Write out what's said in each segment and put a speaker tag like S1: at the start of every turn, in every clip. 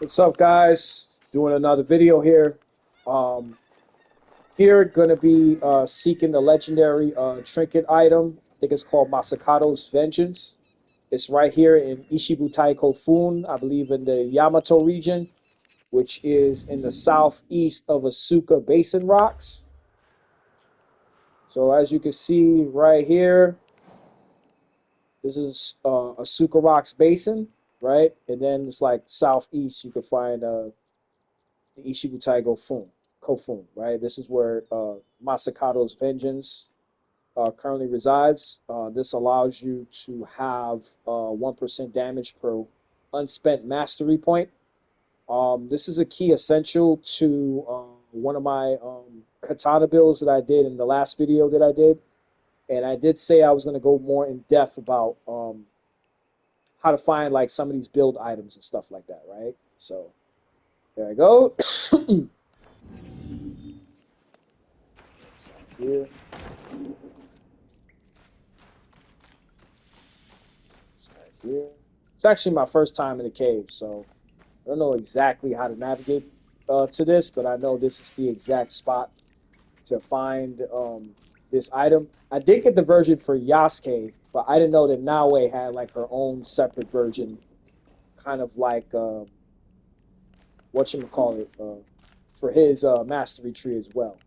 S1: What's up, guys? Doing another video here. Um, Here, gonna be seeking the legendary trinket item. I think it's called Masakado's Vengeance. It's right here in Ishibutai Kofun, I believe in the Yamato region, which is in the southeast of Asuka Basin Rocks. So as you can see right here, this is Asuka Rocks Basin, right? And then it's like southeast, you can find the Ishibutai Kofun, right? This is where Masakado's Vengeance currently resides. This allows you to have 1% damage per unspent mastery point. This is a key essential to one of my katana builds that I did in the last video that I did. And I did say I was going to go more in depth about how to find like some of these build items and stuff like that, right? So there I go. Here. Here. It's actually my first time in the cave, so I don't know exactly how to navigate to this, but I know this is the exact spot to find this item. I did get the version for Yasuke, but I didn't know that Naoe had like her own separate version, kind of like whatchamacallit, for his mastery tree as well.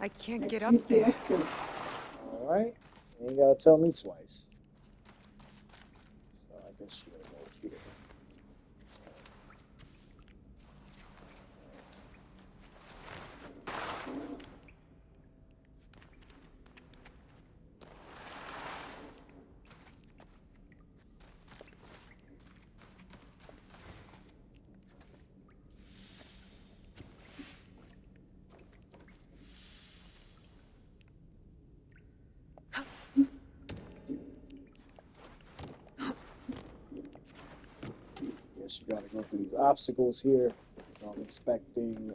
S2: I can't get up there.
S1: All right, you ain't gotta tell me twice. So I guess you'll go here. Guess you gotta go through these obstacles here. So I'm expecting.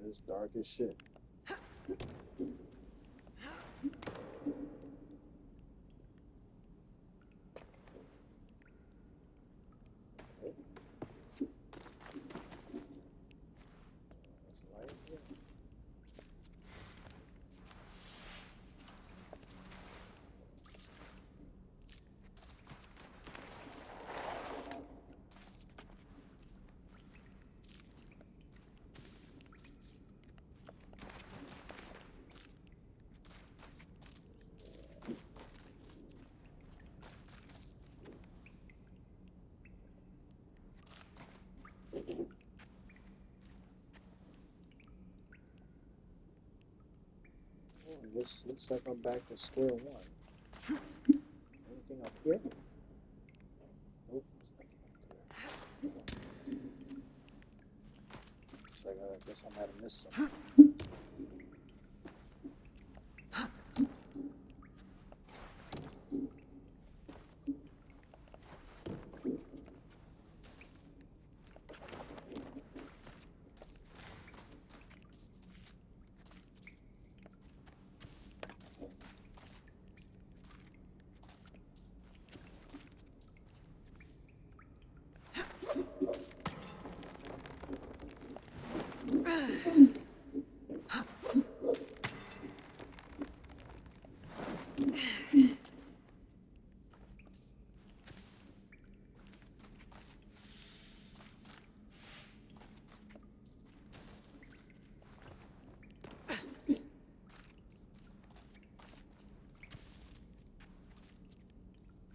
S1: It's dark as shit. This looks like I'm back to square one. Anything up here? Nope. Looks like I guess I might have missed something.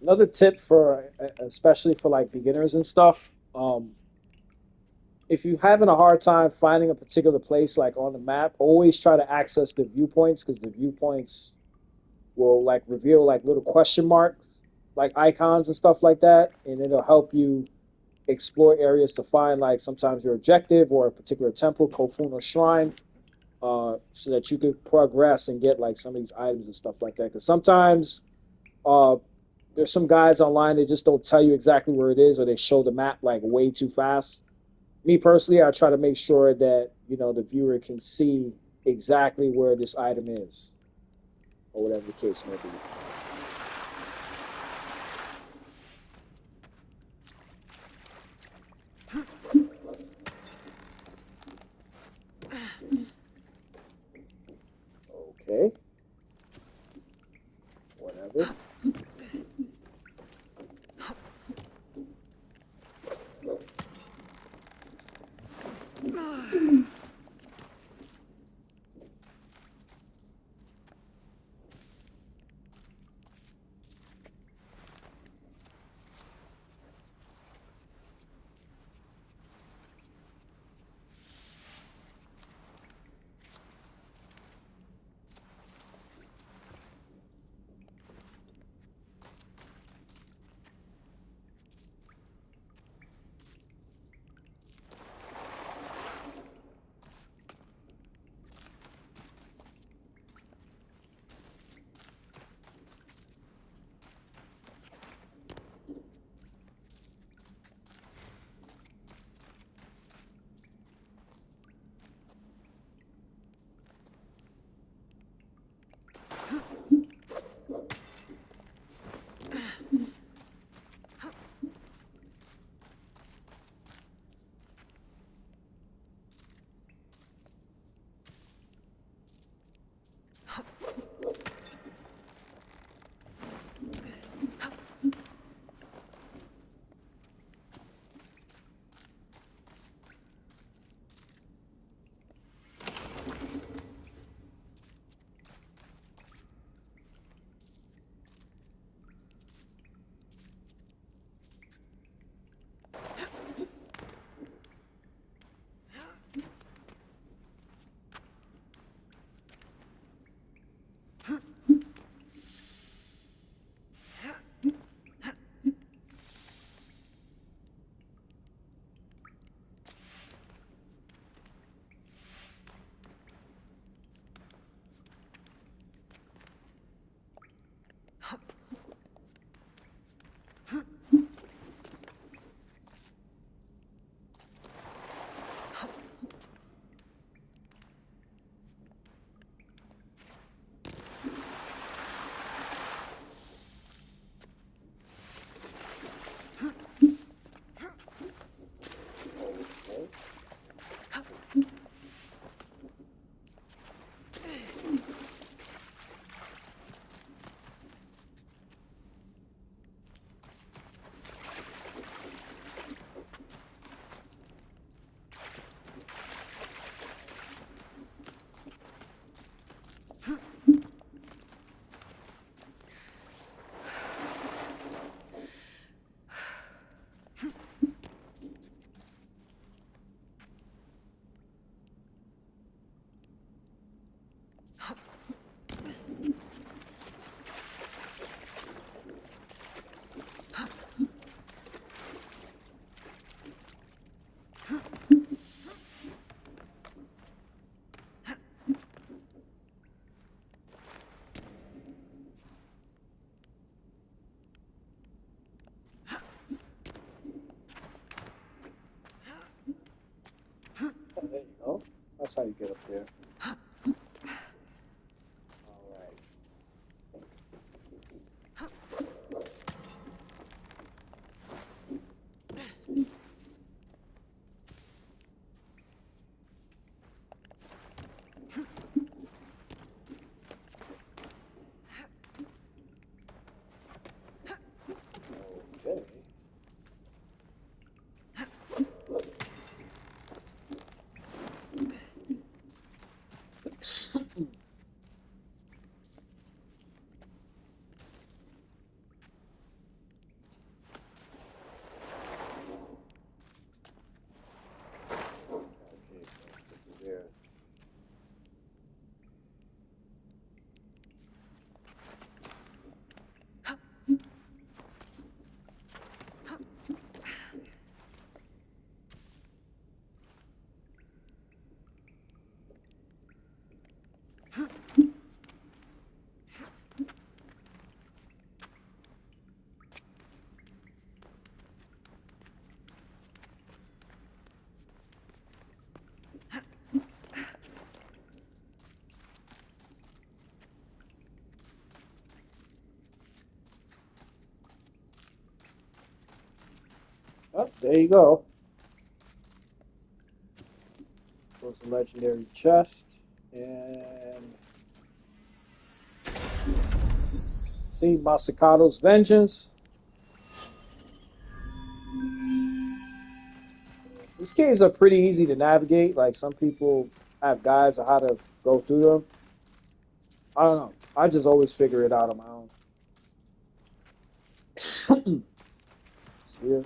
S1: Another tip for especially for like beginners and stuff. If you're having a hard time finding a particular place like on the map, always try to access the viewpoints because the viewpoints will like reveal like little question mark like icons and stuff like that, and it'll help you explore areas to find like sometimes your objective or a particular temple, kofun, or shrine, so that you could progress and get like some of these items and stuff like that. Because sometimes uh, there's some guides online that just don't tell you exactly where it is, or they show the map like way too fast. Me personally, I try to make sure that the viewer can see exactly where this item is, or whatever the case may be. Okay, whatever. Oh, there you go. That's how you get up there. All right. Okay. Oh, there you go. There's a legendary chest. And see Masakado's Vengeance. These caves are pretty easy to navigate. Like some people have guides on how to go through them. I don't know. I just always figure it out on my own. It's weird.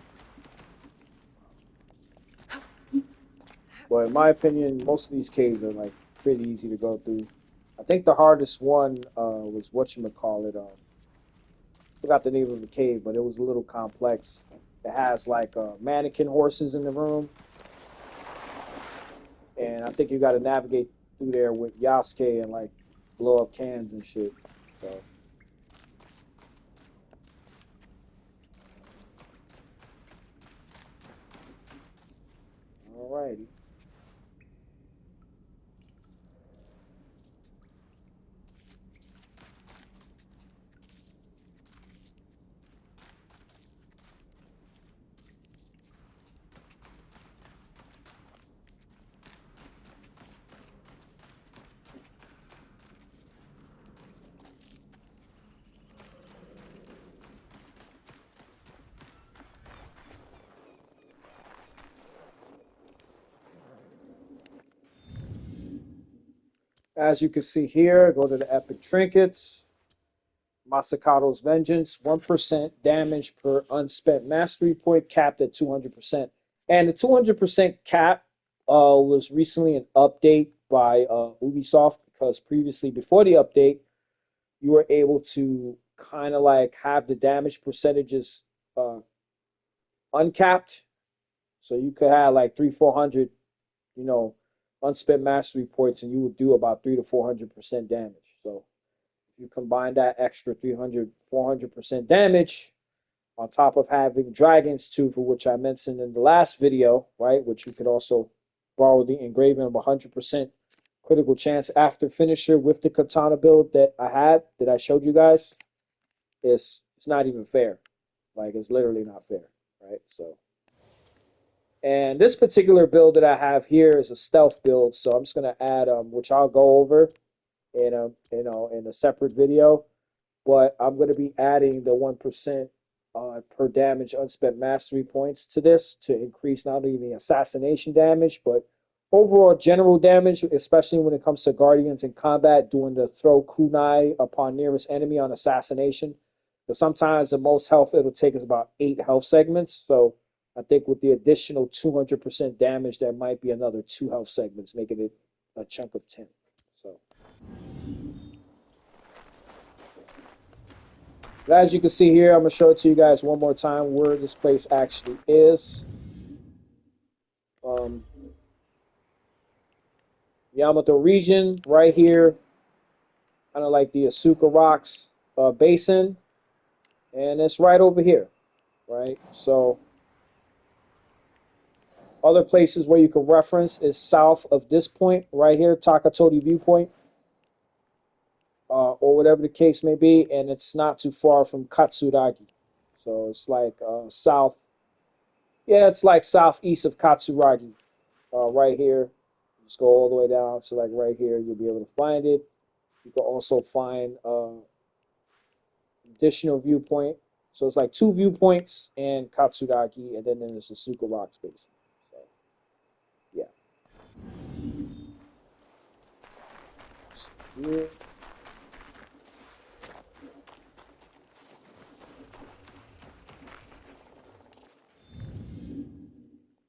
S1: But in my opinion, most of these caves are like pretty easy to go through. I think the hardest one was whatchamacallit. Forgot the name of the cave, but it was a little complex. It has like mannequin horses in the room, and I think you got to navigate through there with Yasuke and like blow up cans and shit. So, alrighty. As you can see here, go to the epic trinkets. Masakado's Vengeance, 1% damage per unspent mastery point, capped at 200%. And the 200% cap was recently an update by Ubisoft because previously, before the update, you were able to kind of like have the damage percentages uh, uncapped. So you could have like 400, you know, unspent mastery points, and you would do about 400% damage. So if you combine that extra 400% damage on top of having Dragon's Tooth, for which I mentioned in the last video, right? Which you could also borrow the engraving of 100% critical chance after finisher with the katana build that I had, that I showed you guys. It's not even fair. Like it's literally not fair, right? So, and this particular build that I have here is a stealth build, so I'm just gonna add which I'll go over in a in a separate video. But I'm going to be adding the 1% per damage unspent mastery points to this to increase not only the assassination damage, but overall general damage, especially when it comes to guardians in combat, doing the throw kunai upon nearest enemy on assassination. But sometimes the most health it'll take is about 8 health segments. So I think with the additional 200% damage, there might be another 2 health segments, making it a chunk of 10. So. As you can see here, I'm going to show it to you guys one more time where this place actually is. Yamato region, right here, kind of like the Asuka Rocks basin. And it's right over here, right? So other places where you can reference is south of this point right here, Takatodi Viewpoint, or whatever the case may be. And it's not too far from Katsuragi. So it's like south. Yeah, it's like southeast of Katsuragi, right here. Just go all the way down to like right here. You'll be able to find it. You can also find additional viewpoint. So it's like 2 viewpoints and Katsuragi, and then there's the Suka Rock space. So, yeah. So here.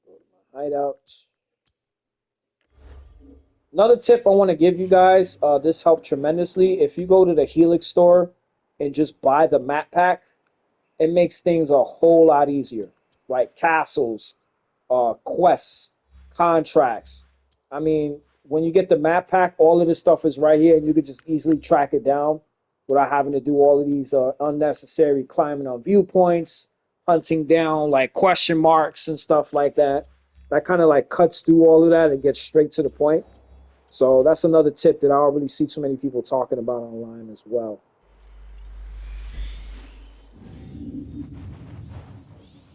S1: Go to my hideout. Another tip I want to give you guys, this helped tremendously. If you go to the Helix store and just buy the map pack, it makes things a whole lot easier. Like castles, quests, contracts. I mean, when you get the map pack, all of this stuff is right here, and you can just easily track it down without having to do all of these unnecessary climbing on viewpoints, hunting down like question marks and stuff like that. That kind of like cuts through all of that and gets straight to the point. So that's another tip that I don't really see too many people talking about online as well.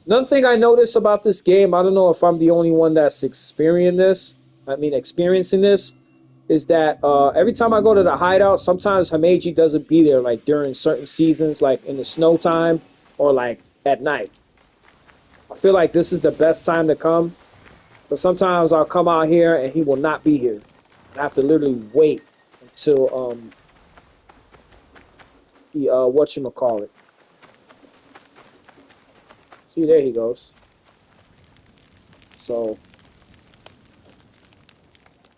S1: Another thing I noticed about this game, I don't know if I'm the only one that's experiencing this, is that every time I go to the hideout, sometimes Himeji doesn't be there, like during certain seasons, like in the snow time or like at night. I feel like this is the best time to come, but sometimes I'll come out here and he will not be here. I have to literally wait until he whatchamacallit. See, there he goes. So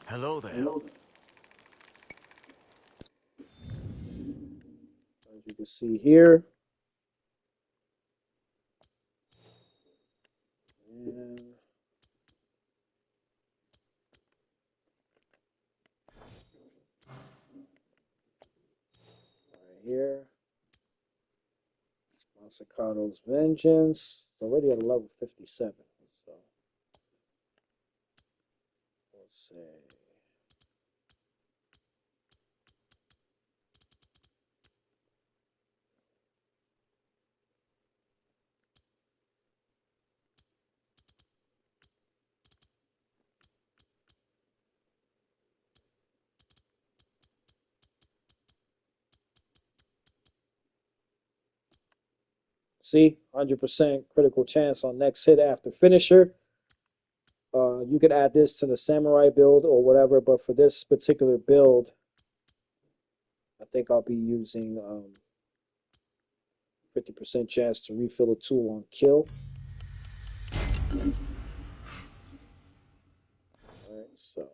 S3: Hello there.
S1: as you can see here, and right here, Masakado's Vengeance. Already at a level 57. So let's see. See, 100% critical chance on next hit after finisher. You could add this to the samurai build or whatever, but for this particular build, I think I'll be using 50% chance to refill a tool on kill. All right, so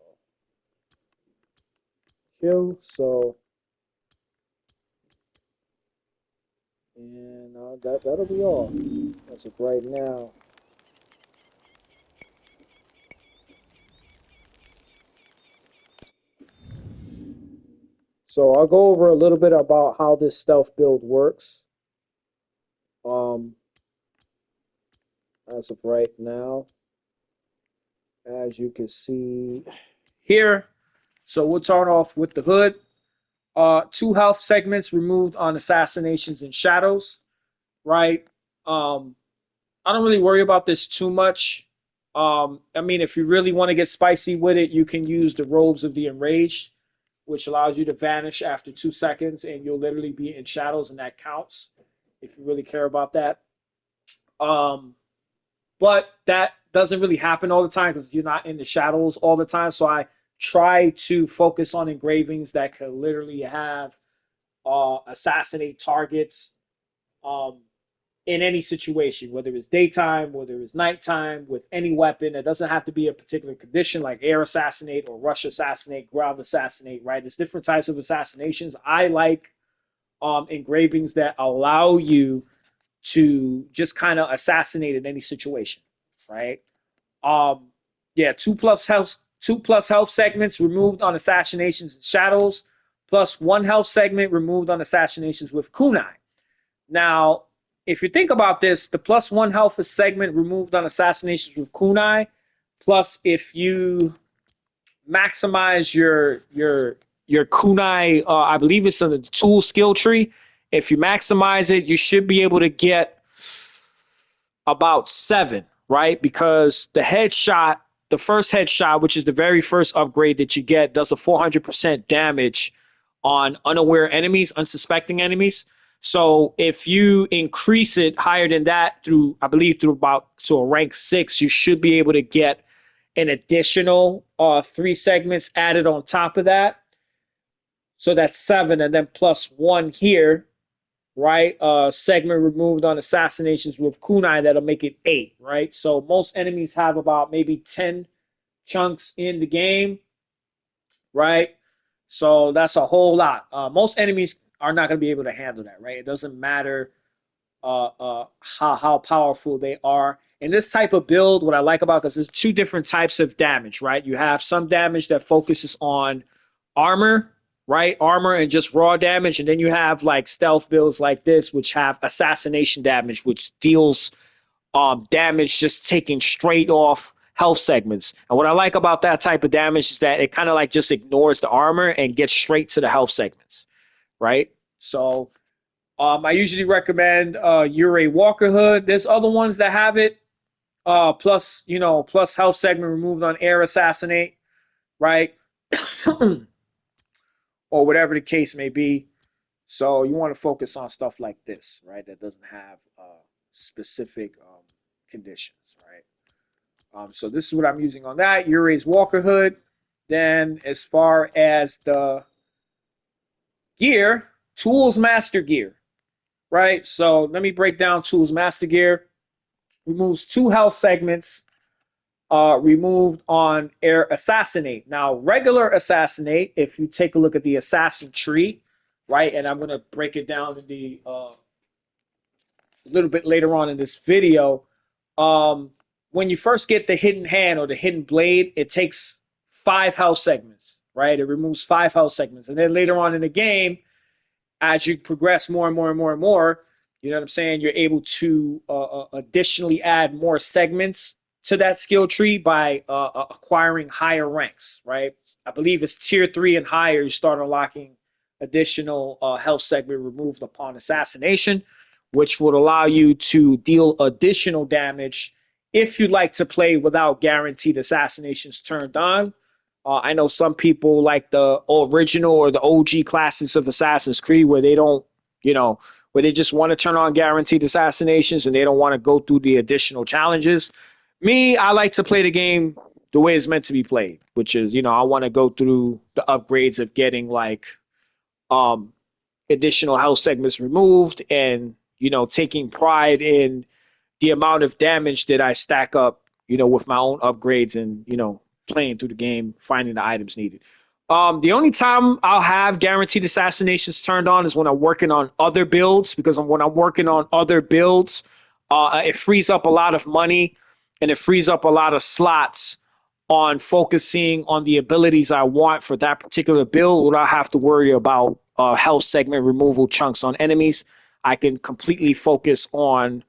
S1: kill. So and that'll be all as of right now. So I'll go over a little bit about how this stealth build works. Um, as of right now, as you can see here. So we'll start off with the hood. 2 health segments removed on assassinations and shadows, right? I don't really worry about this too much. I mean, if you really want to get spicy with it, you can use the robes of the enraged, which allows you to vanish after 2 seconds, and you'll literally be in shadows, and that counts if you really care about that. Um, but that doesn't really happen all the time because you're not in the shadows all the time. So I try to focus on engravings that could literally have assassinate targets um, in any situation, whether it's daytime, whether it's nighttime, with any weapon. It doesn't have to be a particular condition like air assassinate or rush assassinate, ground assassinate, right? There's different types of assassinations. I like engravings that allow you to just kind of assassinate in any situation, right? Um, yeah, 2+ health segments removed on assassinations and shadows, plus 1 health segment removed on assassinations with kunai. Now, if you think about this, the +1 health segment removed on assassinations with kunai, plus if you maximize your kunai, I believe it's on the tool skill tree. If you maximize it, you should be able to get about 7, right? Because the first headshot, which is the very first upgrade that you get, does a 400% damage on unaware enemies, unsuspecting enemies. So if you increase it higher than that through, I believe, through about to a rank 6, you should be able to get an additional 3 segments added on top of that. So that's 7, and then +1 here, right? Segment removed on assassinations with kunai, that'll make it 8, right? So most enemies have about maybe 10 chunks in the game, right? So that's a whole lot. Most enemies are not going to be able to handle that, right? It doesn't matter how powerful they are. In this type of build, what I like about, because there's 2 different types of damage, right? You have some damage that focuses on armor, right? Armor and just raw damage, and then you have like stealth builds like this, which have assassination damage, which deals damage just taking straight off health segments. And what I like about that type of damage is that it kind of like just ignores the armor and gets straight to the health segments, right? So I usually recommend Ure Walker Hood. There's other ones that have it. Plus, plus health segment removed on air assassinate, right? Or whatever the case may be. So you want to focus on stuff like this, right? That doesn't have specific conditions, right? So this is what I'm using on that. Ure's Walker Hood. Then as far as the gear, Tools Master Gear, right? So let me break down Tools Master Gear. Removes 2 health segments removed on air assassinate. Now, regular assassinate, if you take a look at the assassin tree, right, and I'm going to break it down in the a little bit later on in this video. When you first get the hidden hand or the hidden blade, it takes 5 health segments, right? It removes 5 health segments, and then later on in the game, as you progress more and more and more and more, you know what I'm saying? You're able to additionally add more segments to that skill tree by acquiring higher ranks, right? I believe it's tier 3 and higher, you start unlocking additional health segment removed upon assassination, which would allow you to deal additional damage if you like to play without guaranteed assassinations turned on. I know some people like the original or the OG classes of Assassin's Creed where they don't, where they just want to turn on guaranteed assassinations and they don't want to go through the additional challenges. Me, I like to play the game the way it's meant to be played, which is, I want to go through the upgrades of getting like um additional health segments removed and, taking pride in the amount of damage that I stack up, with my own upgrades and, playing through the game, finding the items needed. The only time I'll have guaranteed assassinations turned on is when I'm working on other builds, because when I'm working on other builds, it frees up a lot of money and it frees up a lot of slots on focusing on the abilities I want for that particular build without have to worry about health segment removal chunks on enemies. I can completely focus on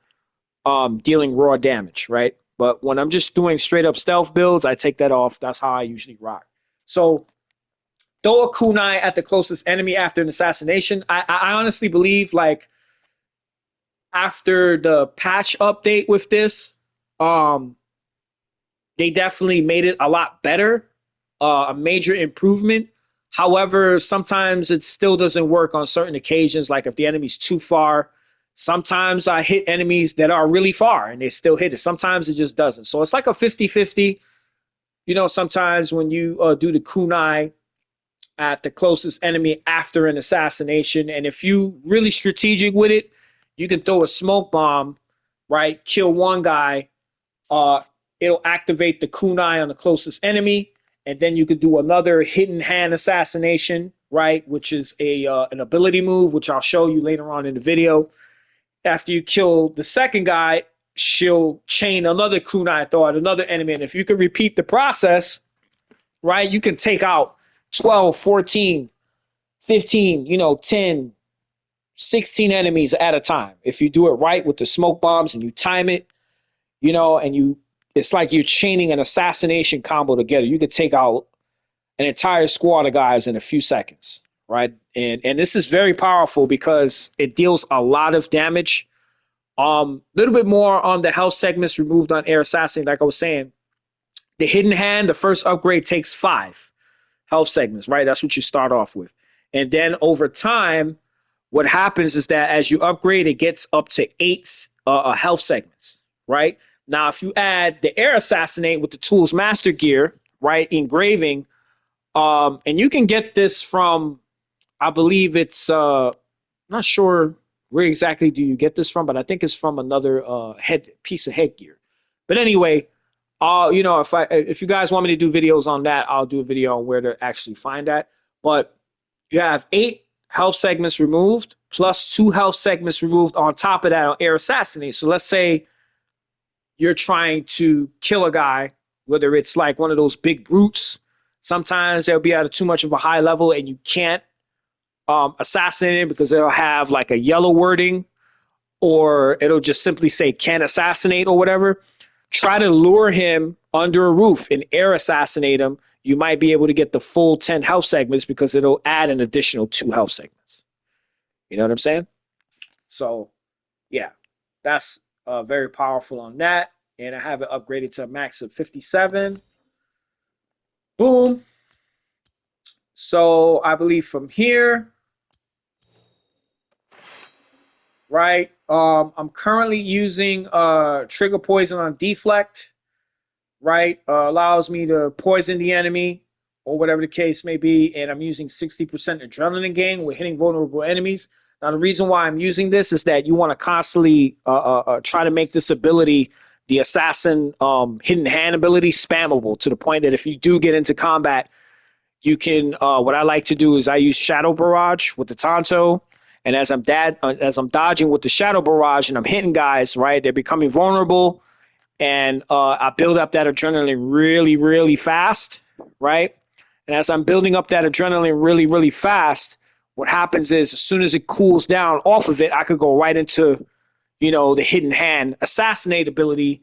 S1: dealing raw damage, right? But when I'm just doing straight up stealth builds, I take that off. That's how I usually rock. So throw a kunai at the closest enemy after an assassination. I honestly believe like after the patch update with this, um, they definitely made it a lot better, a major improvement. However, sometimes it still doesn't work on certain occasions, like if the enemy's too far. Sometimes I hit enemies that are really far and they still hit it. Sometimes it just doesn't. So it's like a 50-50. Sometimes when you do the kunai at the closest enemy after an assassination, and if you really strategic with it, you can throw a smoke bomb, right? Kill one guy, uh, it'll activate the kunai on the closest enemy, and then you could do another hidden hand assassination, right? Which is a an ability move, which I'll show you later on in the video. After you kill the second guy, she'll chain another kunai throw at another enemy, and if you can repeat the process, right, you can take out 12, 14, 15, 10, 16 enemies at a time. If you do it right with the smoke bombs and you time it, and it's like you're chaining an assassination combo together. You could take out an entire squad of guys in a few seconds, right? And this is very powerful because it deals a lot of damage. Little bit more on the health segments removed on air assassin. Like I was saying, the hidden hand, the first upgrade takes 5 health segments, right? That's what you start off with. And then over time, what happens is that as you upgrade, it gets up to 8 health segments, right? Now, if you add the air assassinate with the tools master gear, right, engraving, and you can get this from, I believe it's, not sure where exactly do you get this from, but I think it's from another head piece of headgear. But anyway, if you guys want me to do videos on that, I'll do a video on where to actually find that. But you have 8 health segments removed plus 2 health segments removed on top of that on air assassinate. So let's say you're trying to kill a guy, whether it's like one of those big brutes. Sometimes they'll be at too much of a high level and you can't assassinate him because they'll have like a yellow wording or it'll just simply say can't assassinate or whatever. Try to lure him under a roof and air assassinate him. You might be able to get the full 10 health segments because it'll add an additional 2 health segments. You know what I'm saying? So yeah, that's very powerful on that. And I have it upgraded to a max of 57. Boom. So I believe from here, right? I'm currently using trigger poison on deflect, right? Allows me to poison the enemy or whatever the case may be, and I'm using 60% adrenaline gain with hitting vulnerable enemies. Now, the reason why I'm using this is that you want to constantly try to make this ability, the assassin hidden hand ability, spammable to the point that if you do get into combat, you can. What I like to do is I use Shadow Barrage with the Tonto, and as I'm dodging with the Shadow Barrage and I'm hitting guys, right, they're becoming vulnerable, and I build up that adrenaline really, really fast, right? And as I'm building up that adrenaline really, really fast, what happens is as soon as it cools down off of it, I could go right into, the hidden hand assassinate ability.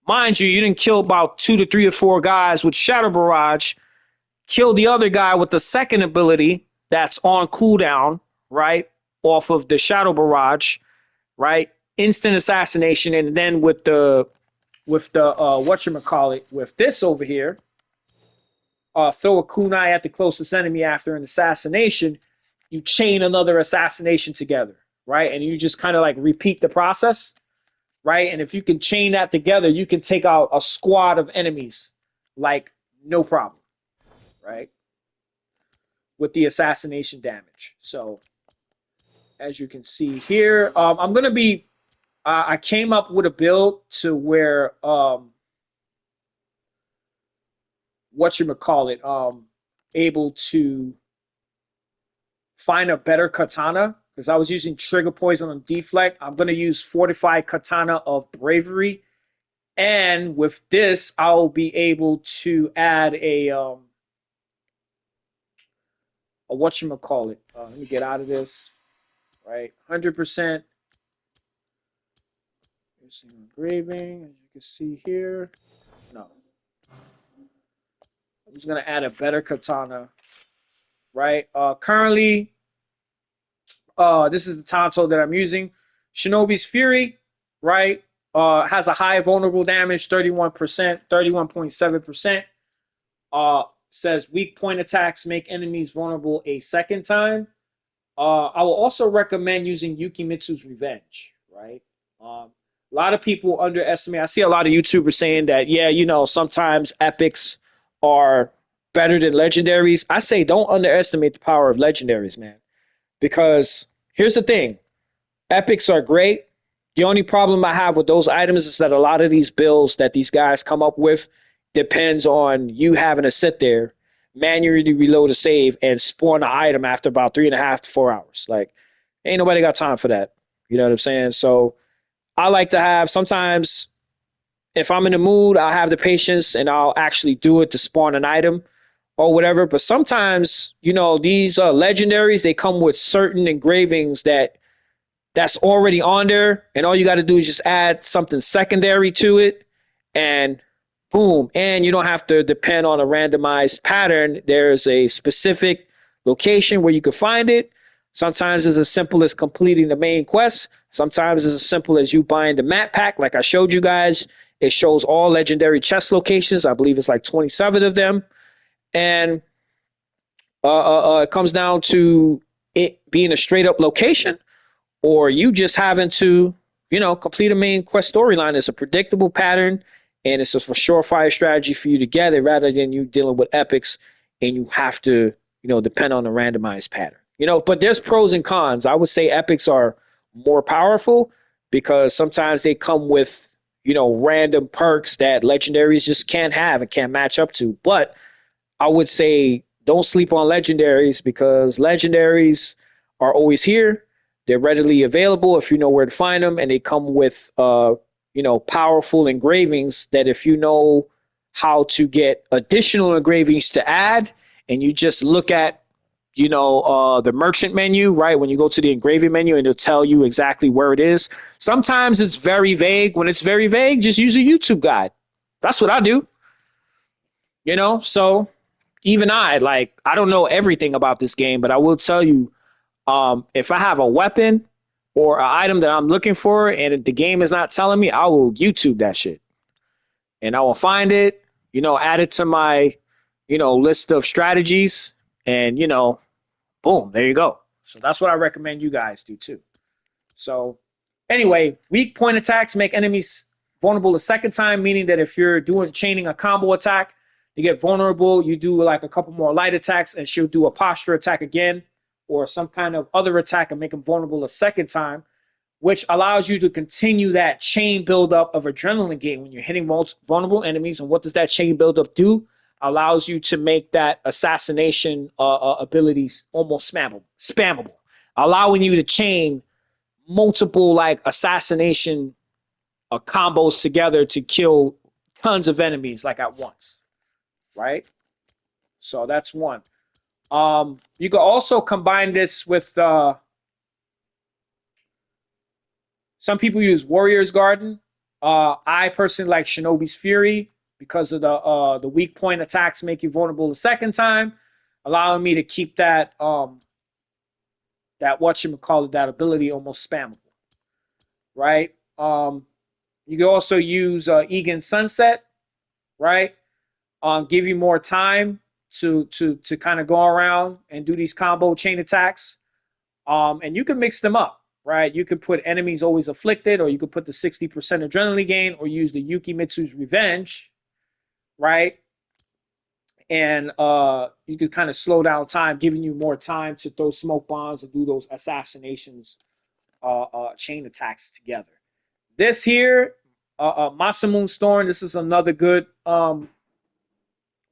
S1: Mind you, you didn't kill about 2 to 3 or 4 guys with Shadow Barrage. Kill the other guy with the second ability that's on cooldown, right? Off of the Shadow Barrage, right? Instant assassination, and then with the whatchamacallit, with this over here, throw a kunai at the closest enemy after an assassination, you chain another assassination together, right? And you just kind of like repeat the process, right? And if you can chain that together, you can take out a squad of enemies like no problem, right? With the assassination damage. So as you can see here, I'm going to be, I came up with a build to where, able to find a better katana because I was using trigger poison on deflect. I'm going to use fortified katana of bravery, and with this, I'll be able to add a whatchamacallit. Let me get out of this. Right, 100%. Engraving, as you can see here. No, I'm just gonna add a better katana. Right, currently, this is the Tonto that I'm using. Shinobi's Fury, right? Has a high vulnerable damage, 31%, 31.7%. Says weak point attacks make enemies vulnerable a second time. I will also recommend using Yukimitsu's Revenge, right? A lot of people underestimate. I see a lot of YouTubers saying that, yeah, sometimes epics are better than legendaries. I say don't underestimate the power of legendaries, man. Because here's the thing, epics are great. The only problem I have with those items is that a lot of these builds that these guys come up with depends on you having to sit there, manually reload a save, and spawn an item after about 3.5 to 4 hours. Like, ain't nobody got time for that. You know what I'm saying? So I like to have sometimes if I'm in the mood, I'll have the patience and I'll actually do it to spawn an item or whatever. But sometimes, these legendaries, they come with certain engravings that's already on there, and all you got to do is just add something secondary to it, and boom. And you don't have to depend on a randomized pattern. There's a specific location where you can find it. Sometimes it's as simple as completing the main quest. Sometimes it's as simple as you buying the map pack, like I showed you guys. It shows all legendary chest locations. I believe it's like 27 of them. And it comes down to it being a straight up location, or you just having to, complete a main quest storyline. It's a predictable pattern, and it's just a surefire strategy for you to get it rather than you dealing with epics and you have to, depend on a randomized pattern. But there's pros and cons. I would say epics are more powerful because sometimes they come with, random perks that legendaries just can't have and can't match up to. But I would say don't sleep on legendaries because legendaries are always here. They're readily available if you know where to find them, and they come with powerful engravings that if you know how to get additional engravings to add, and you just look at the merchant menu, right? When you go to the engraving menu and it'll tell you exactly where it is. Sometimes it's very vague. When it's very vague, just use a YouTube guide. That's what I do. So even I don't know everything about this game, but I will tell you, if I have a weapon, or an item that I'm looking for and the game is not telling me, I will YouTube that shit. And I will find it, add it to my, list of strategies and, boom, there you go. So that's what I recommend you guys do too. So anyway, weak point attacks make enemies vulnerable a second time, meaning that if you're doing chaining a combo attack, you get vulnerable, you do like a couple more light attacks and she'll do a posture attack again or some kind of other attack and make them vulnerable a second time, which allows you to continue that chain buildup of adrenaline gain when you're hitting vulnerable enemies. And what does that chain buildup do? Allows you to make that assassination abilities almost spammable, allowing you to chain multiple like assassination combos together to kill tons of enemies like at once, right? So that's one. You can also combine this with some people use Warrior's Garden. I personally like Shinobi's Fury because of the weak point attacks make you vulnerable the second time, allowing me to keep that that ability almost spammable, right? You can also use Egan Sunset, right? Give you more time to kind of go around and do these combo chain attacks. And you can mix them up, right? You could put enemies always afflicted, or you could put the 60% adrenaline gain, or use the Yukimitsu's Revenge, right? And you could kind of slow down time, giving you more time to throw smoke bombs and do those assassinations, chain attacks together. This here, Masamune Storm, this is another good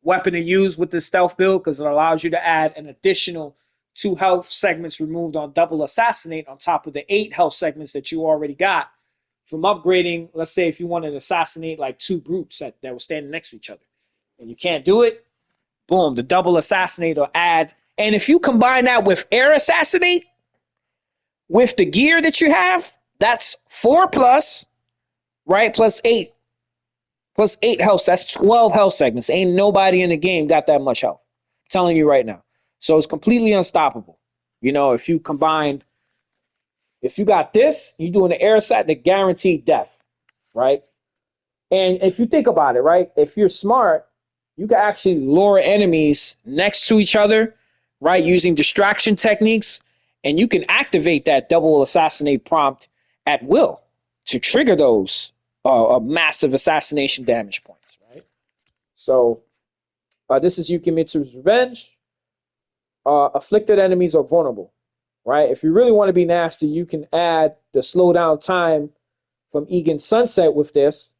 S1: weapon to use with the stealth build because it allows you to add an additional 2 health segments removed on double assassinate on top of the 8 health segments that you already got from upgrading. Let's say if you wanted to assassinate like 2 brutes that were standing next to each other and you can't do it, boom, the double assassinate will add. And if you combine that with air assassinate with the gear that you have, that's 4 plus, right? Plus 8 health. That's 12 health segments. Ain't nobody in the game got that much health. I'm telling you right now. So it's completely unstoppable. If you got this, you're doing the air sat, the guaranteed death, right? And if you think about it, right, if you're smart, you can actually lure enemies next to each other, right, using distraction techniques, and you can activate that double assassinate prompt at will to trigger those massive assassination damage points, right? So this is Yukimitsu's Revenge. Afflicted enemies are vulnerable, right? If you really want to be nasty, you can add the slowdown time from Egan Sunset with this,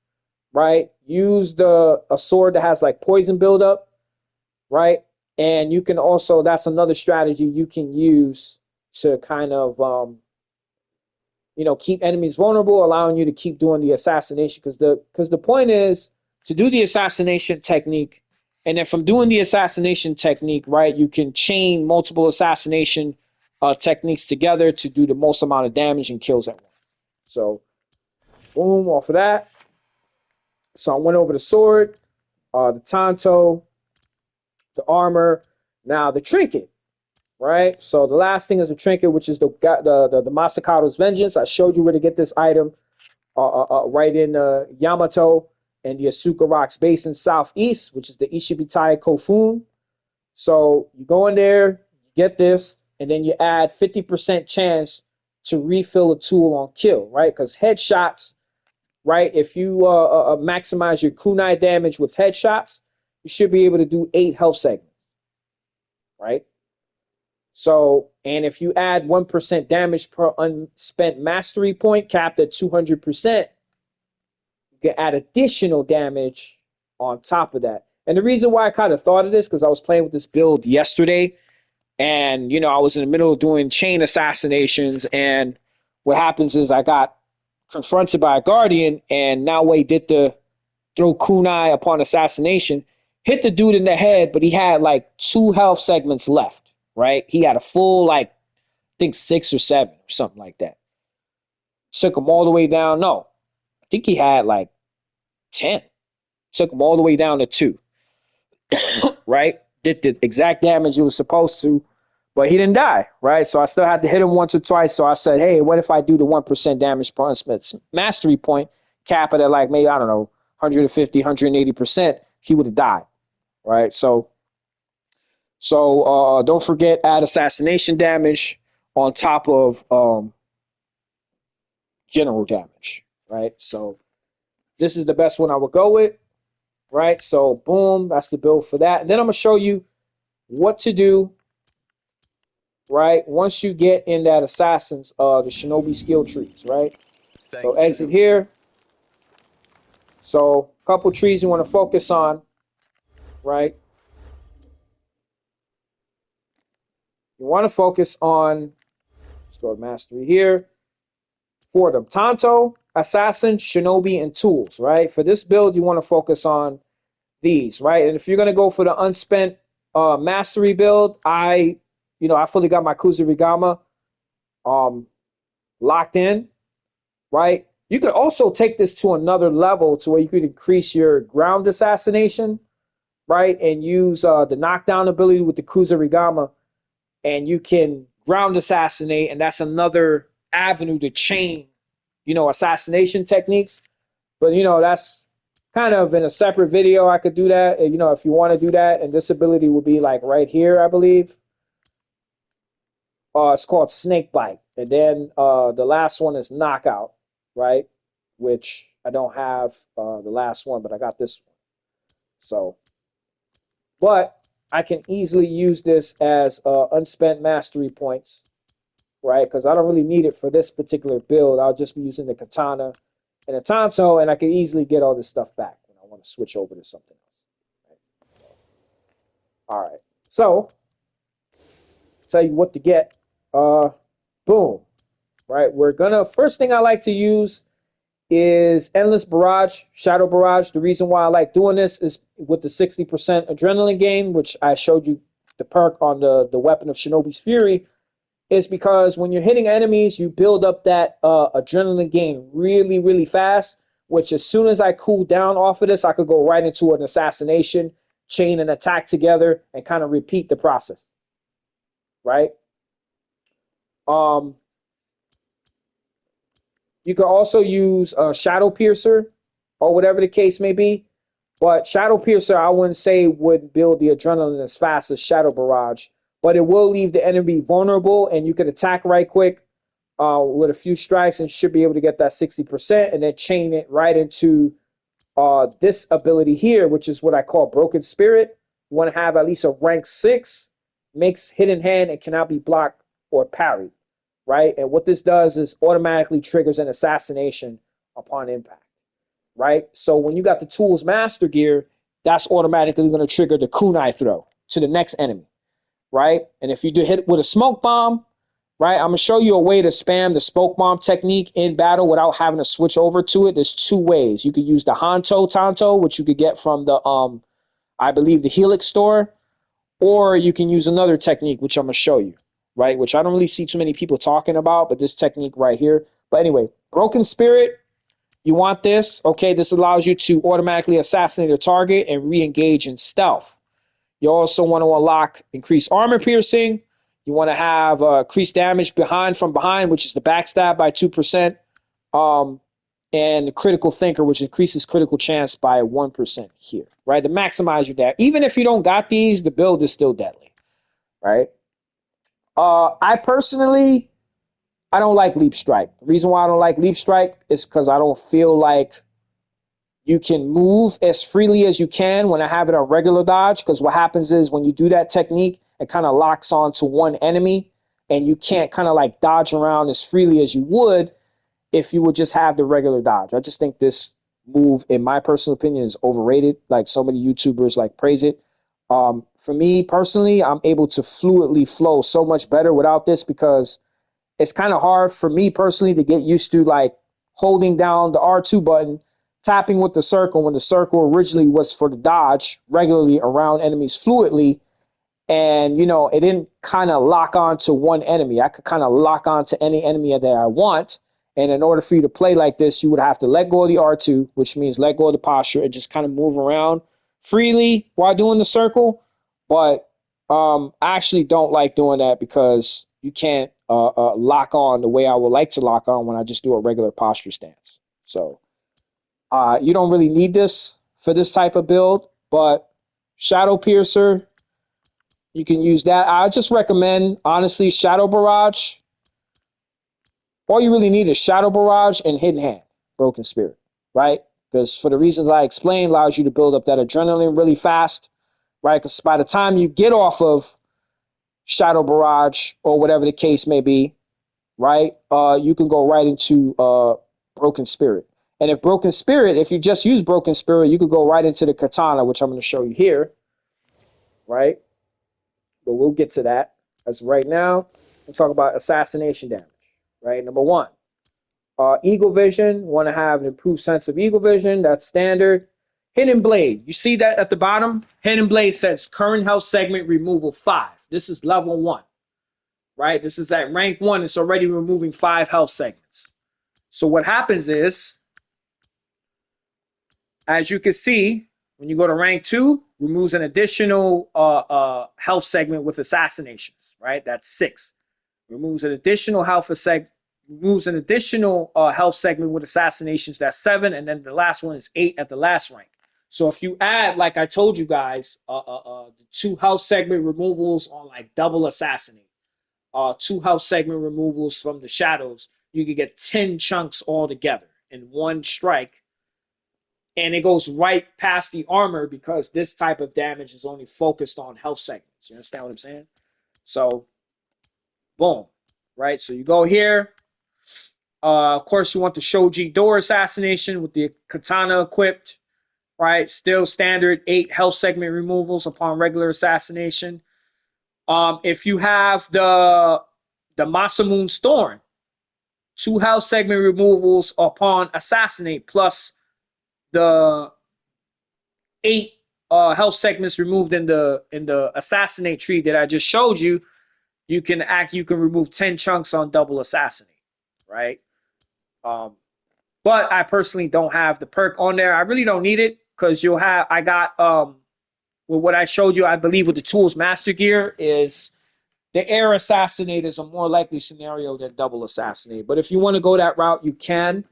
S1: right? Use a sword that has like poison buildup, right? And you can also, that's another strategy you can use to kind of, keep enemies vulnerable, allowing you to keep doing the assassination. Because the point is to do the assassination technique. And then from doing the assassination technique, right, you can chain multiple assassination techniques together to do the most amount of damage and kills at once. So, boom, off of that. So I went over the sword, the tanto, the armor, now the trinket, right? So the last thing is the trinket, which is the Masakado's Vengeance. I showed you where to get this item right in Yamato and the Asuka Rocks Basin Southeast, which is the Ishibitai Kofun. So you go in there, you get this, and then you add 50% chance to refill a tool on kill, right? Because headshots, right? If you maximize your kunai damage with headshots, you should be able to do 8 health segments, right? So, and if you add 1% damage per unspent mastery point, capped at 200%, you can add additional damage on top of that. And the reason why I kind of thought of this, because I was playing with this build yesterday, and, I was in the middle of doing chain assassinations, and what happens is I got confronted by a guardian, and Naoe did the throw kunai upon assassination, hit the dude in the head, but he had like 2 health segments left, right? He had a full, like, I think 6 or 7 or something like that. Took him all the way down. No, I think he had like 10. Took him all the way down to 2, right? Did the exact damage it was supposed to, but he didn't die, right? So I still had to hit him once or twice. So I said, hey, what if I do the 1% damage per unspent mastery point, cap it at like maybe, I don't know, 150, 180%, he would have died, right? So don't forget, add assassination damage on top of general damage, right? So this is the best one I would go with, right? So boom, that's the build for that. And then I'm going to show you what to do, right? Once you get in that assassins, the shinobi skill trees, right? So exit here. So a couple trees you want to focus on, right? You want to focus on, let's go to mastery here. For them, Tanto, Assassin, Shinobi, and Tools, right? For this build, you want to focus on these, right? And if you're going to go for the unspent mastery build, I fully got my Kusarigama locked in, right? You could also take this to another level to where you could increase your ground assassination, right? And use the knockdown ability with the Kusarigama, and you can ground assassinate, and that's another avenue to chain, assassination techniques. But, that's kind of in a separate video. I could do that, if you want to do that. And this ability will be like right here, I believe. It's called Snake Bite. And then the last one is Knockout, right? Which I don't have the last one, but I got this one. So, but I can easily use this as unspent mastery points, right? Because I don't really need it for this particular build. I'll just be using the katana and a tanto, and I can easily get all this stuff back when I want to switch over to something else. Right? All right. So, tell you what to get. Boom. Right. First thing I like to use is Endless Barrage, Shadow Barrage. The reason why I like doing this is with the 60% adrenaline gain, which I showed you the perk on the weapon of Shinobi's Fury, is because when you're hitting enemies, you build up that adrenaline gain really, really fast, which as soon as I cool down off of this, I could go right into an assassination, chain an attack together, and kind of repeat the process, right? You could also use Shadow Piercer or whatever the case may be. But Shadow Piercer, I wouldn't say would build the adrenaline as fast as Shadow Barrage. But it will leave the enemy vulnerable, and you could attack right quick with a few strikes and should be able to get that 60% and then chain it right into this ability here, which is what I call Broken Spirit. You want to have at least a rank 6, makes hidden hand and cannot be blocked or parried, right? And what this does is automatically triggers an assassination upon impact, right? So when you got the tools master gear, that's automatically going to trigger the kunai throw to the next enemy, right? And if you do hit with a smoke bomb, right, I'm going to show you a way to spam the smoke bomb technique in battle without having to switch over to it. There's two ways. You could use the Tanto, which you could get from the, I believe, the Helix store, or you can use another technique, which I'm going to show you, right, which I don't really see too many people talking about, but this technique right here. But anyway, Broken Spirit, you want this. Okay, this allows you to automatically assassinate a target and re-engage in stealth. You also want to unlock increased armor piercing. You want to have increased damage from behind, which is the backstab by 2%, and the critical thinker, which increases critical chance by 1% here, right? To maximize your damage. Even if you don't got these, the build is still deadly, right? I personally, I don't like Leap Strike. The reason why I don't like Leap Strike is because I don't feel like you can move as freely as you can when I have it on regular dodge, because what happens is when you do that technique, it kind of locks onto one enemy, and you can't kind of like dodge around as freely as you would if you would just have the regular dodge. I just think this move, in my personal opinion, is overrated. Like so many YouTubers like praise it. For me personally, I'm able to fluidly flow so much better without this, because it's kind of hard for me personally to get used to like holding down the R2 button, tapping with the circle when the circle originally was for the dodge regularly around enemies fluidly. And, it didn't kind of lock on to one enemy. I could kind of lock on to any enemy that I want. And in order for you to play like this, you would have to let go of the R2, which means let go of the posture and just kind of move around freely while doing the circle. But I actually don't like doing that because you can't lock on the way I would like to lock on when I just do a regular posture stance. So you don't really need this for this type of build, but Shadow Piercer, you can use that. I just recommend, honestly, Shadow Barrage. All you really need is Shadow Barrage and Hidden Hand, Broken Spirit, right? Because for the reasons I explained, allows you to build up that adrenaline really fast, right? Because by the time you get off of Shadow Barrage or whatever the case may be, right? You can go right into Broken Spirit. And if Broken Spirit, if you just use Broken Spirit, you could go right into the Katana, which I'm going to show you here, right? But we'll get to that. As right now, we'll talk about assassination damage, right? Number one, Eagle Vision. Want to have an improved sense of Eagle Vision. That's standard. Hidden Blade. You see that at the bottom? Hidden Blade says current health segment removal 5. This is level 1, right? This is at rank 1. It's already removing 5 health segments. So what happens is, as you can see, when you go to rank 2, removes an additional health segment with assassinations, right? That's 6. Removes an additional health health segment with assassinations. That's 7, and then the last one is 8 at the last rank. So if you add, like I told you guys, the 2 health segment removals on like double assassinate, 2 health segment removals from the shadows, you could get 10 chunks all together in one strike, and it goes right past the armor because this type of damage is only focused on health segments. You understand what I'm saying? So, boom, right? So you go here. Of course, you want the Shoji door assassination with the katana equipped, right? Still standard 8 health segment removals upon regular assassination. If you have the Masamune Storm, 2 health segment removals upon assassinate plus the 8 health segments removed in the assassinate tree that I just showed you. You can remove 10 chunks on double assassinate, right? But I personally don't have the perk on there. I really don't need it because I got with what I showed you, I believe with the tools master gear, is the air assassinate is a more likely scenario than double assassinate. But if you want to go that route, you can.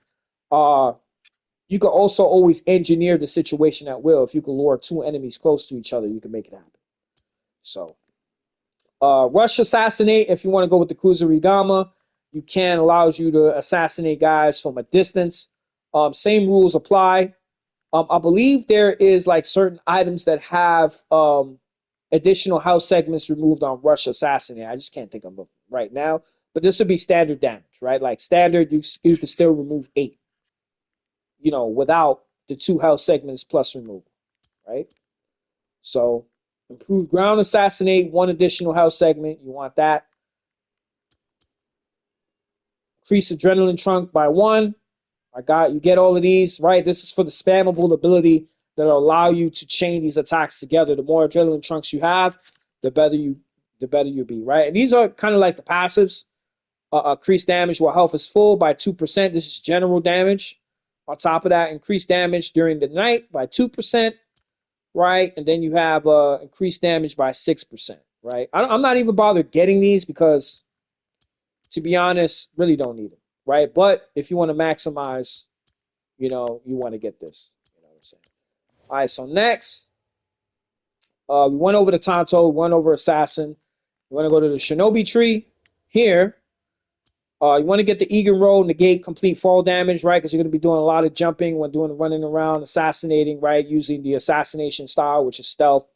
S1: You can also always engineer the situation at will. If you can lure 2 enemies close to each other, you can make it happen. So rush assassinate, if you want to go with the Kusarigama, you can. Allows you to assassinate guys from a distance. Same rules apply. I believe there is like certain items that have additional house segments removed on rush assassinate. I just can't think of them right now. But this would be standard damage, right? Like standard, you can still remove 8, without the 2 house segments plus removal, right? So improved ground assassinate, 1 additional house segment. You want that. Increase adrenaline trunk by 1. You get all of these, right? This is for the spammable ability that'll allow you to chain these attacks together. The more adrenaline trunks you have, the better you be, right? And these are kind of like the passives. Increase damage while health is full by 2%. This is general damage. On top of that, increase damage during the night by 2%, right? And then you have increased damage by 6%, right? I'm not even bothered getting these because, to be honest, really don't need them, right? But if you want to maximize, you want to get this. You know what I'm saying? All right, so next, we went over the Tonto, went over Assassin. You want to go to the Shinobi tree. Here, you want to get the Egan roll, negate complete fall damage, right? Because you're going to be doing a lot of jumping when doing running around, assassinating, right? Using the assassination style, which is stealth.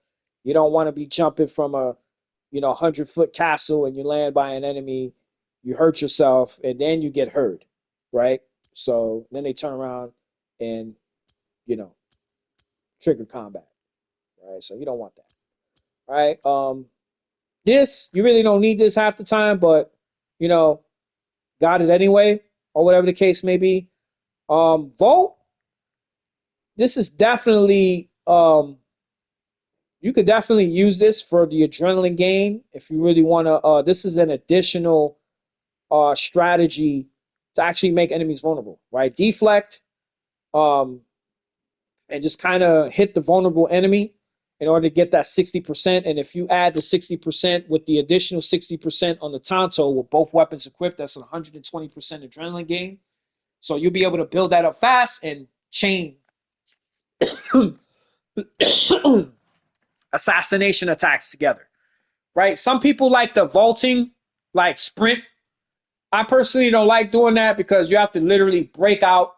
S1: You don't want to be jumping from a 100-foot castle and you land by an enemy, you hurt yourself, and then you get hurt, right? So then they turn around and, trigger combat, right? So you don't want that, right? This, you really don't need this half the time, but, got it anyway, or whatever the case may be. Volt, this is definitely, you could definitely use this for the adrenaline gain if you really want to. This is an additional strategy to actually make enemies vulnerable, right? Deflect, and just kind of hit the vulnerable enemy. in order to get that 60%. And if you add the 60% with the additional 60% on the Tonto with both weapons equipped, that's an 120% adrenaline gain. So you'll be able to build that up fast and chain assassination attacks together, right? Some people like the vaulting, like sprint. I personally don't like doing that because you have to literally break out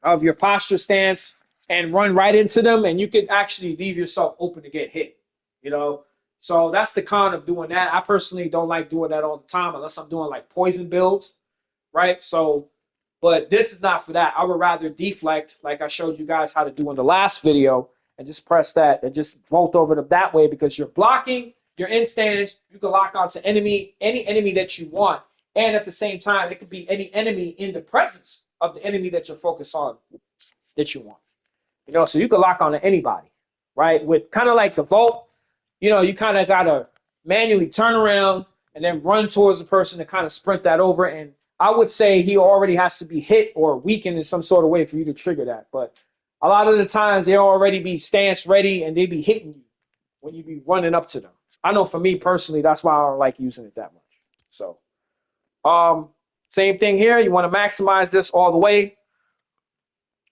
S1: of your posture stance and run right into them, and you can actually leave yourself open to get hit, you know? So that's the con of doing that. I personally don't like doing that all the time unless I'm doing like poison builds, right? So, but this is not for that. I would rather deflect, like I showed you guys how to do in the last video, and just press that and just vault over them that way because you're blocking, you're in stance, you can lock onto any enemy that you want. And at the same time, it could be any enemy in the presence of the enemy that you're focused on that you want. You know, so you can lock onto anybody, right? With kind of like the vault, you know, you kind of got to manually turn around and then run towards the person to kind of sprint that over. And I would say he already has to be hit or weakened in some sort of way for you to trigger that. But a lot of the times they'll already be stance ready and they be hitting you when you be running up to them. I know for me personally, that's why I don't like using it that much. So, same thing here. You want to maximize this all the way.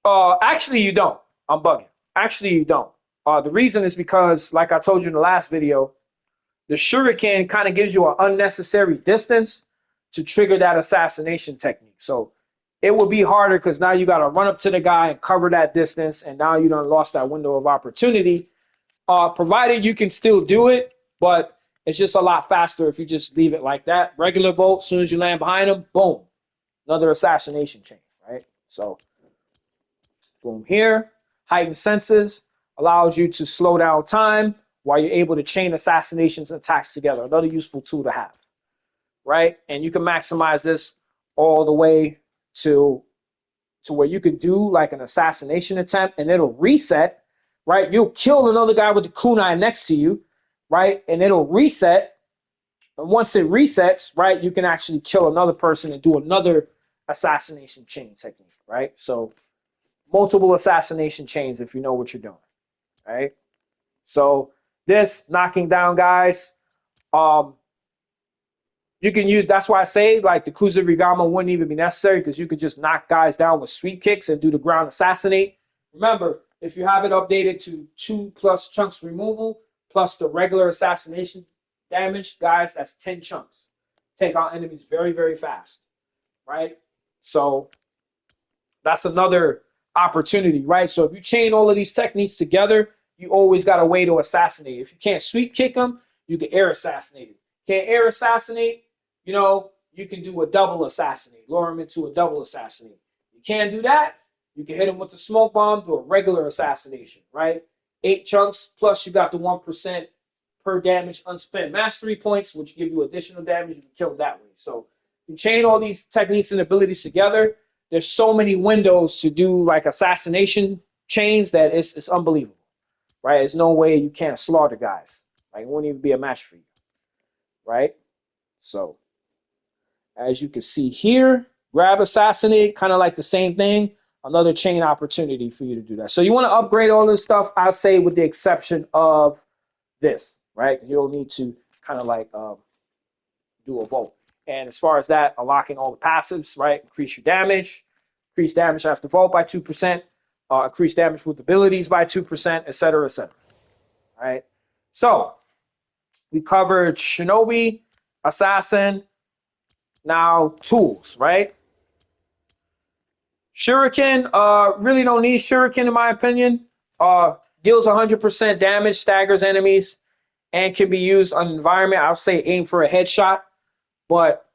S1: Actually, you don't. I'm bugging. Actually, you don't. The reason is because, like I told you in the last video, the shuriken kind of gives you an unnecessary distance to trigger that assassination technique. So it would be harder because now you got to run up to the guy and cover that distance, and now you done lost that window of opportunity. Provided you can still do it, but it's just a lot faster if you just leave it like that. Regular bolt, as soon as you land behind him, boom, another assassination chain, right? So boom here. Heightened senses allows you to slow down time while you're able to chain assassinations and attacks together. Another useful tool to have, right? And you can maximize this all the way to where you could do like an assassination attempt and it'll reset, right? You'll kill another guy with the kunai next to you, right? And it'll reset. And once it resets, right, you can actually kill another person and do another assassination chain technique, right? So multiple assassination chains if you know what you're doing, right? So this knocking down guys, you can use, that's why I say like the Kusarigama wouldn't even be necessary because you could just knock guys down with sweep kicks and do the ground assassinate. Remember, if you have it updated to 2+ chunks removal plus the regular assassination damage, guys, that's 10 chunks. Take out enemies very, very fast, right? So that's another opportunity, right? So if you chain all of these techniques together, you always got a way to assassinate. If you can't sweep kick them, you can air assassinate him. Can't air assassinate, you know, you can do a double assassinate, lure him into a double assassinate. You can't do that, you can hit him with the smoke bomb, do a regular assassination, right? 8 chunks, plus you got the 1% per damage unspent mastery points, which give you additional damage. You can kill him that way. So you chain all these techniques and abilities together. There's so many windows to do like assassination chains that it's unbelievable, right? There's no way you can't slaughter guys. Like it wouldn't even be a match for you, right? So as you can see here, grab assassinate, kind of like the same thing. Another chain opportunity for you to do that. So you want to upgrade all this stuff, I'll say with the exception of this, right? You'll need to kind of like do a vote. And as far as that, unlocking all the passives, right? Increase your damage, increase damage after vault by 2%, increase damage with abilities by 2%, etc., etc. All right. So we covered Shinobi, Assassin, now tools, right? Shuriken, really don't need Shuriken in my opinion. Deals 100% damage, staggers enemies, and can be used on environment. I'll say aim for a headshot, but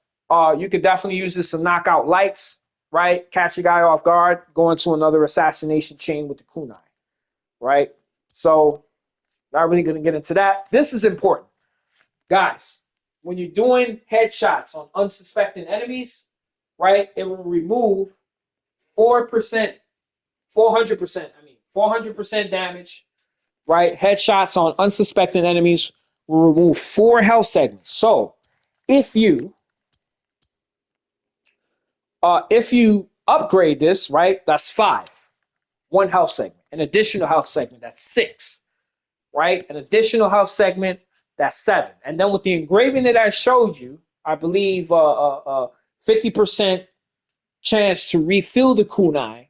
S1: you could definitely use this to knock out lights, right? Catch a guy off guard, go into another assassination chain with the kunai, right? So not really going to get into that. This is important. Guys, when you're doing headshots on unsuspecting enemies, right, it will remove 4%, 400% damage, right? Headshots on unsuspecting enemies will remove 4 health segments. So if you upgrade this, right, that's 5. 1 health segment. An additional health segment, that's 6. right? An additional health segment, that's 7. And then with the engraving that I showed you, I believe 50% chance to refill the kunai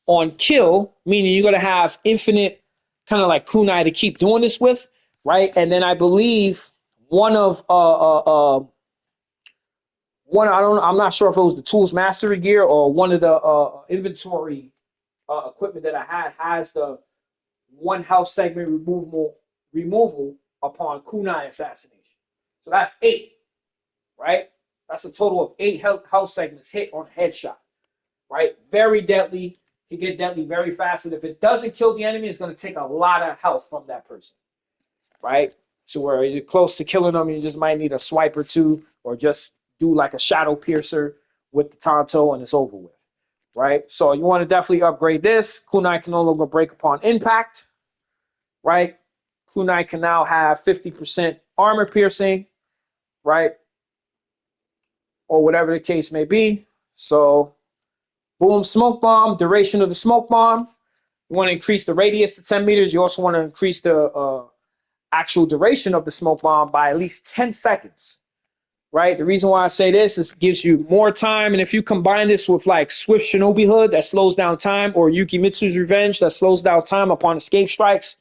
S1: on kill, meaning you're going to have infinite kind of like kunai to keep doing this with, right? And then I believe one of one, I'm not sure if it was the tools mastery gear or one of the inventory equipment that I had has the one health segment removal upon kunai assassination. So that's 8, right? That's a total of 8 health segments hit on a headshot, right? Very deadly. Can get deadly very fast. And if it doesn't kill the enemy, it's going to take a lot of health from that person, right? To where you're close to killing them, you just might need a swipe or two, or just do like a shadow piercer with the Tonto, and it's over with, right? So you want to definitely upgrade this. Kunai can no longer break upon impact, right? Kunai can now have 50% armor piercing, right? Or whatever the case may be. So, boom, smoke bomb, duration of the smoke bomb. You want to increase the radius to 10 meters. You also want to increase the actual duration of the smoke bomb by at least 10 seconds, right? The reason why I say this is it gives you more time. And if you combine this with like Swift Shinobi Hood that slows down time, or Yukimitsu's Revenge that slows down time upon escape strikes,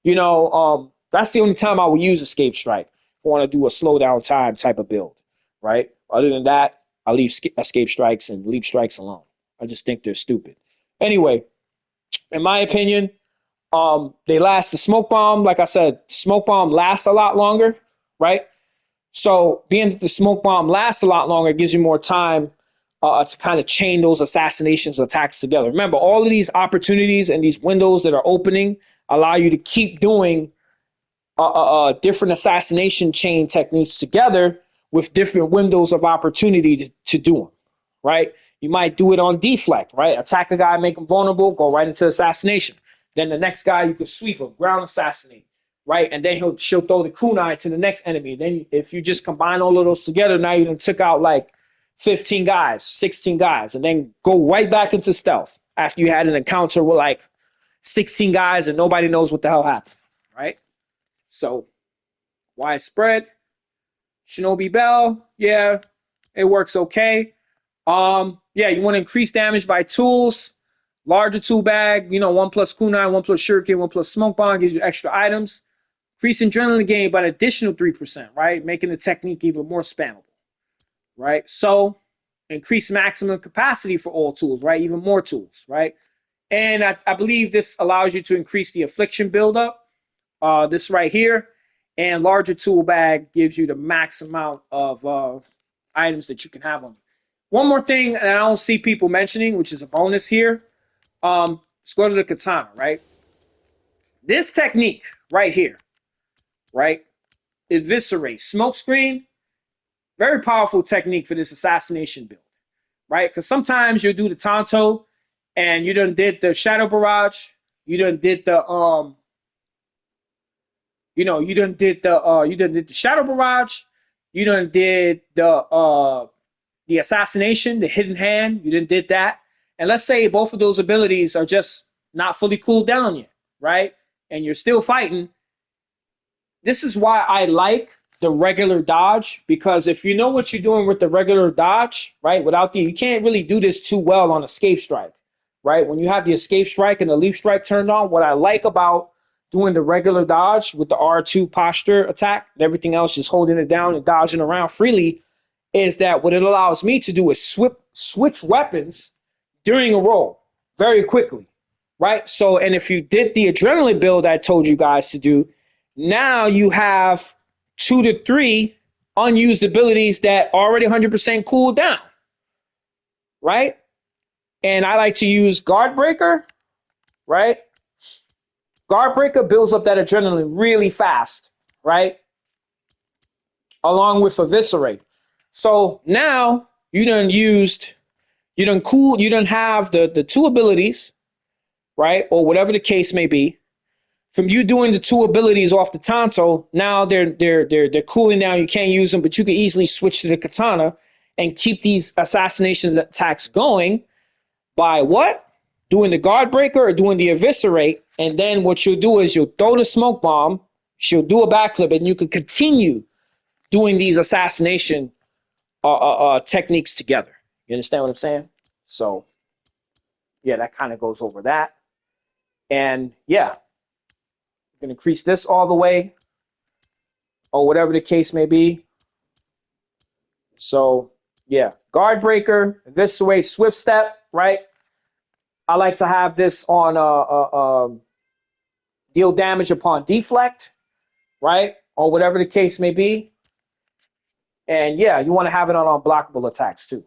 S1: that's the only time I will use escape strike. I want to do a slow down time type of build, right? Other than that, I leave escape strikes and leap strikes alone. I just think they're stupid. Anyway, in my opinion, they last. The smoke bomb, like I said, smoke bomb lasts a lot longer, right? So being that the smoke bomb lasts a lot longer, it gives you more time to kind of chain those assassinations attacks together. Remember, all of these opportunities and these windows that are opening allow you to keep doing different assassination chain techniques together with different windows of opportunity to do them, right? You might do it on deflect, right? Attack a guy, make him vulnerable, go right into assassination. Then the next guy, you can sweep him, ground assassinate, right? And then she'll throw the kunai to the next enemy. Then if you just combine all of those together, now you took out like 15 guys, 16 guys, and then go right back into stealth after you had an encounter with like 16 guys and nobody knows what the hell happened, right? So widespread. Shinobi Bell, yeah, it works okay. Yeah, you want to increase damage by tools. Larger tool bag, 1 plus kunai, 1 plus shuriken, 1 plus smoke bomb gives you extra items. Increase adrenaline gain by an additional 3%, right? Making the technique even more spammable, right? So increase maximum capacity for all tools, right? Even more tools, right? And I believe this allows you to increase the affliction buildup. This right here. And larger tool bag gives you the max amount of items that you can have on you. One more thing that I don't see people mentioning, which is a bonus here. Let's go to the katana, right? This technique right here, right? Eviscerate. Smokescreen, very powerful technique for this assassination build, right? Because sometimes you'll do the Tonto and you done did the Shadow Barrage, you done did the you done did the Shadow Barrage, you done did the assassination, the hidden hand, you done did that. And let's say both of those abilities are just not fully cooled down yet, right? And you're still fighting. This is why I like the regular dodge, because if you know what you're doing with the regular dodge, right, you can't really do this too well on escape strike, right? When you have the escape strike and the leap strike turned on, what I like about doing the regular dodge with the R2 posture attack and everything else, just holding it down and dodging around freely, is that what it allows me to do is switch weapons during a roll very quickly, right? So, and if you did the adrenaline build I told you guys to do, now you have 2 to 3 unused abilities that already 100% cooled down, right? And I like to use Guard Breaker, right? Guard Breaker builds up that adrenaline really fast, right? Along with Eviscerate. So now you done have the 2 abilities, right? Or whatever the case may be. From you doing the 2 abilities off the Tonto, now they're cooling down. You can't use them, but you can easily switch to the katana and keep these assassination attacks going by what? Doing the Guard Breaker or doing the Eviscerate, And then what you'll do is you'll throw the smoke bomb, she'll do a backflip, and you can continue doing these assassination techniques together. You understand what I'm saying? So, yeah, that kind of goes over that. And yeah, you can increase this all the way or whatever the case may be. So, yeah, guard breaker, this way, swift step, right? I like to have this on deal damage upon deflect, right? Or whatever the case may be. And yeah, you want to have it on unblockable attacks too.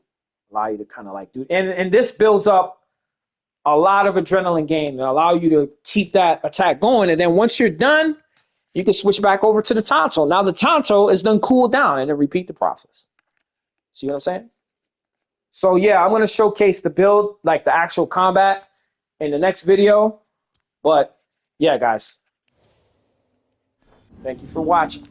S1: Allow you to kind of like do, and this builds up a lot of adrenaline gain and allow you to keep that attack going. And then once you're done, you can switch back over to the Tonto. Now the Tonto is done cool down and then repeat the process. See what I'm saying? So yeah, I'm going to showcase the build, like the actual combat in the next video. But yeah, guys, thank you for watching.